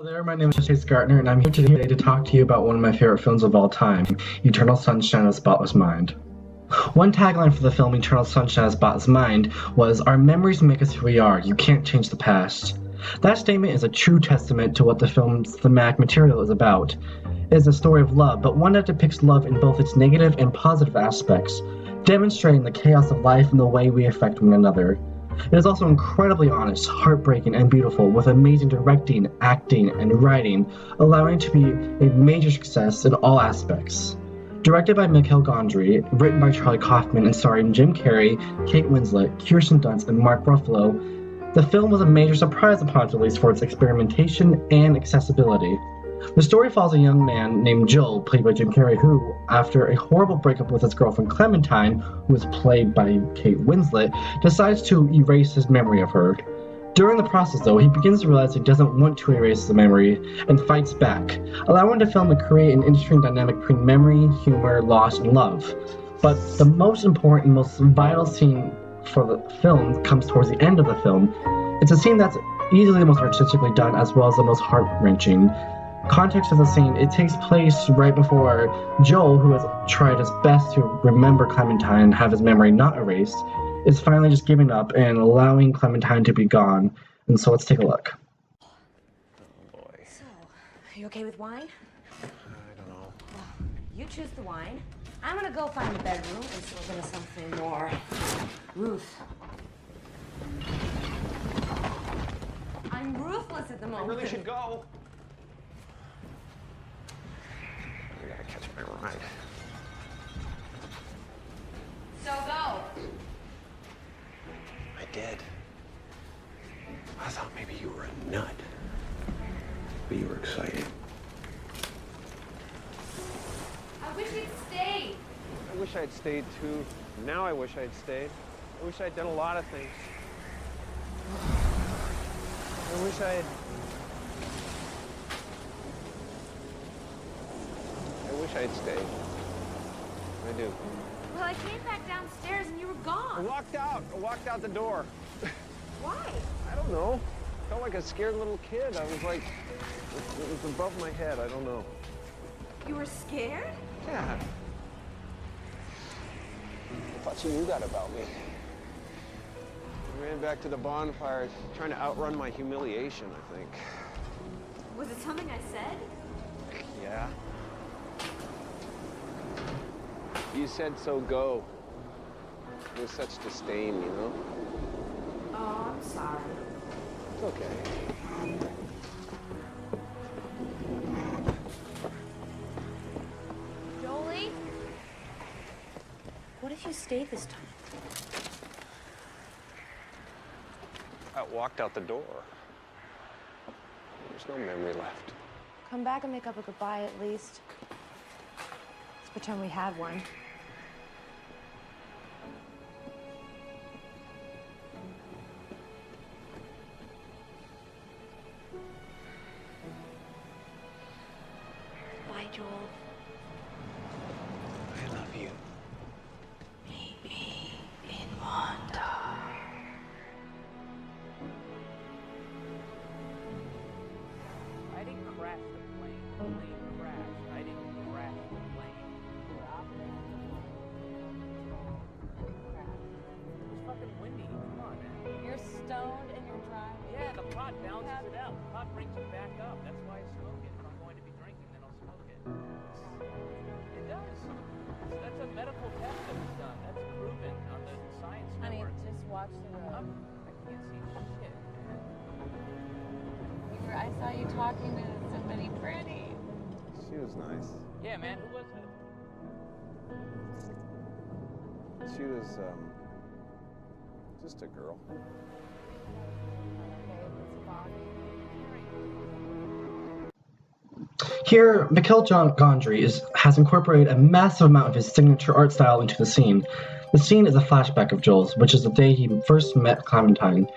Hello there, my name is Chase Gartner, and I'm here today to talk to you about one of my favorite films of all time, Eternal Sunshine of the Spotless Mind. One tagline for the film Eternal Sunshine of the Spotless Mind was, "Our memories make us who we are, you can't change the past." That statement is a true testament to what the film's thematic material is about. It is a story of love, but one that depicts love in both its negative and positive aspects, demonstrating the chaos of life and the way we affect one another. It is also incredibly honest, heartbreaking, and beautiful, with amazing directing, acting, and writing, allowing it to be a major success in all aspects. Directed by Michael Gondry, written by Charlie Kaufman, and starring Jim Carrey, Kate Winslet, Kirsten Dunst, and Mark Ruffalo, the film was a major surprise upon its release for its experimentation and accessibility. The story follows a young man named Joel, played by Jim Carrey, who, after a horrible breakup with his girlfriend Clementine, who is played by Kate Winslet, decides to erase his memory of her. During the process, though, he begins to realize he doesn't want to erase the memory and fights back, allowing the film to create an interesting dynamic between memory, humor, loss, and love. But the most important and most vital scene for the film comes towards the end of the film. It's a scene that's easily the most artistically done as well as the most heart-wrenching. Context of the scene, it takes place right before Joel, who has tried his best to remember Clementine and have his memory not erased, is finally just giving up and allowing Clementine to be gone. And so let's take a look. Oh boy. So, are you okay with wine? I don't know. Well, you choose the wine. I'm gonna go find the bedroom and slip into something more. Ruth. I'm ruthless at the moment. I really should go. I gotta catch my ride. So go. I did. I thought maybe you were a nut. But you were excited. I wish you'd stayed. I wish I'd stayed too. Now I wish I'd stayed. I wish I'd done a lot of things. I wish I had stayed. I do. Well, I came back downstairs and you were I gone. walked out. I walked out the door. Why? I don't know. Felt like a scared little kid. I was like, it was above my head. I don't know. You were scared? Yeah. I thought you knew that about me. I ran back to the bonfire, trying to outrun my humiliation, I think. Was it something I said? Yeah. You said so go. With such disdain, you know? Oh, I'm sorry. It's okay. Jolie? What if you stayed this time? I walked out the door. There's no memory left. Come back and make up a goodbye at least. Let's pretend we had one. Bye, Joel. I love you. Meet me in Montauk. I didn't crash the plane. The plane crashed. I didn't crash the plane. It was fucking windy. Come on, man. You're stoned and you're driving. Yeah, the pot balances it out. The pot brings it back up. That's why I smoke it. If I'm going to be drinking, then I'll smoke it. It does. That's a medical test that was done. That's proven on the science Honey, network. just watch the road. I can't see shit, man. I saw you talking to somebody pretty. She was nice. Yeah, man. Who was it? She was, just a girl. Here, Michael Gondry has incorporated a massive amount of his signature art style into the scene. The scene is a flashback of Joel's, which is the day he first met Clementine.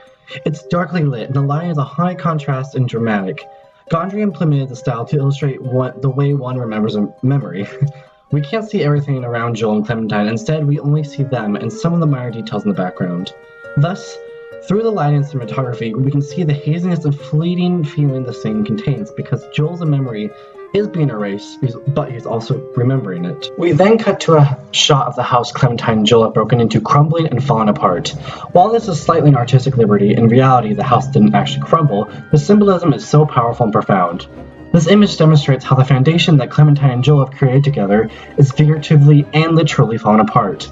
It's darkly lit, and the lighting is a high contrast and dramatic. Gondry implemented the style to illustrate the way one remembers a memory. We can't see everything around Joel and Clementine, instead we only see them and some of the minor details in the background. Thus, Through the lighting and cinematography, we can see the haziness and fleeting feeling the scene contains because Joel's memory is being erased, but he's also remembering it. We then cut to a shot of the house Clementine and Joel have broken into crumbling and falling apart. While this is slightly an artistic liberty, in reality the house didn't actually crumble. The symbolism is so powerful and profound. This image demonstrates how the foundation that Clementine and Joel have created together is figuratively and literally falling apart.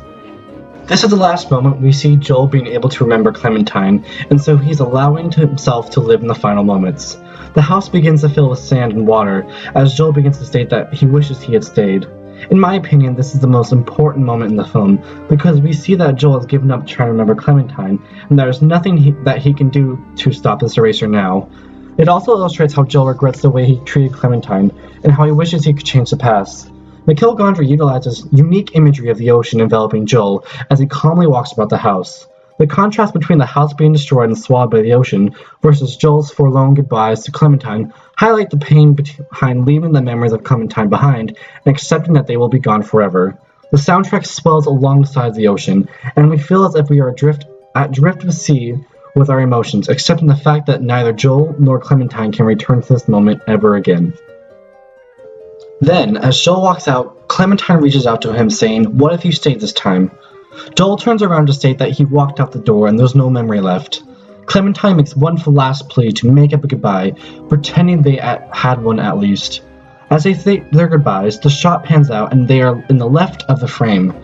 This is the last moment we see Joel being able to remember Clementine, and so he's allowing himself to live in the final moments. The house begins to fill with sand and water, as Joel begins to state that he wishes he had stayed. In my opinion, this is the most important moment in the film, because we see that Joel has given up trying to remember Clementine, and there's nothing that he can do to stop this eraser now. It also illustrates how Joel regrets the way he treated Clementine, and how he wishes he could change the past. Mikhail Gondry utilizes unique imagery of the ocean enveloping Joel as he calmly walks about the house. The contrast between the house being destroyed and swallowed by the ocean versus Joel's forlorn goodbyes to Clementine highlight the pain behind leaving the memories of Clementine behind and accepting that they will be gone forever. The soundtrack swells alongside the ocean, and we feel as if we are adrift of sea with our emotions, accepting the fact that neither Joel nor Clementine can return to this moment ever again. Then, as Joel walks out, Clementine reaches out to him saying, "What if you stayed this time?" Joel turns around to state that he walked out the door and there's no memory left. Clementine makes one last plea to make up a goodbye, pretending they had one at least. As they say their goodbyes, the shot pans out and they are in the left of the frame.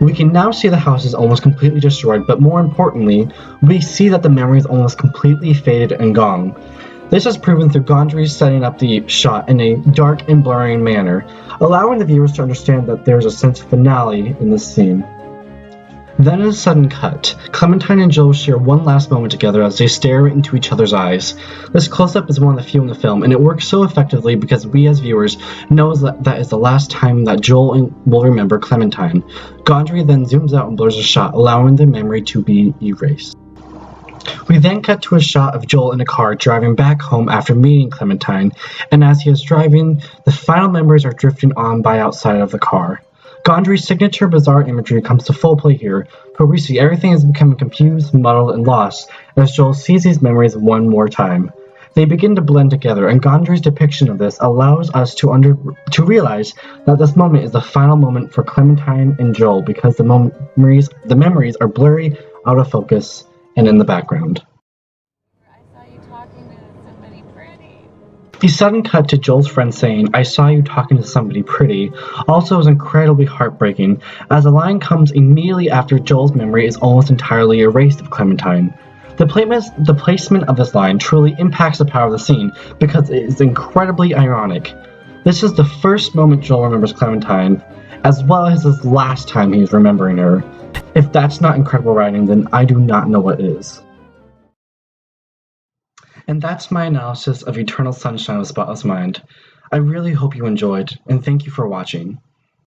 We can now see the house is almost completely destroyed, but more importantly, we see that the memory is almost completely faded and gone. This is proven through Gondry setting up the shot in a dark and blurring manner, allowing the viewers to understand that there is a sense of finale in this scene. Then in a sudden cut, Clementine and Joel share one last moment together as they stare into each other's eyes. This close-up is one of the few in the film, and it works so effectively because we as viewers know that is the last time that Joel will remember Clementine. Gondry then zooms out and blurs the shot, allowing the memory to be erased. We then cut to a shot of Joel in a car driving back home after meeting Clementine, and as he is driving, the final memories are drifting on by outside of the car. Gondry's signature bizarre imagery comes to full play here, where we see everything is becoming confused, muddled, and lost as Joel sees these memories one more time. They begin to blend together, and Gondry's depiction of this allows us to realize that this moment is the final moment for Clementine and Joel because the memories are blurry, out of focus, and in the background. I saw you talking to somebody pretty. The sudden cut to Joel's friend saying, "I saw you talking to somebody pretty," also is incredibly heartbreaking, as the line comes immediately after Joel's memory is almost entirely erased of Clementine. The placement of this line truly impacts the power of the scene because it is incredibly ironic. This is the first moment Joel remembers Clementine, as well as his last time he is remembering her. If that's not incredible writing, then I do not know what is. And that's my analysis of Eternal Sunshine of the Spotless Mind. I really hope you enjoyed, and thank you for watching.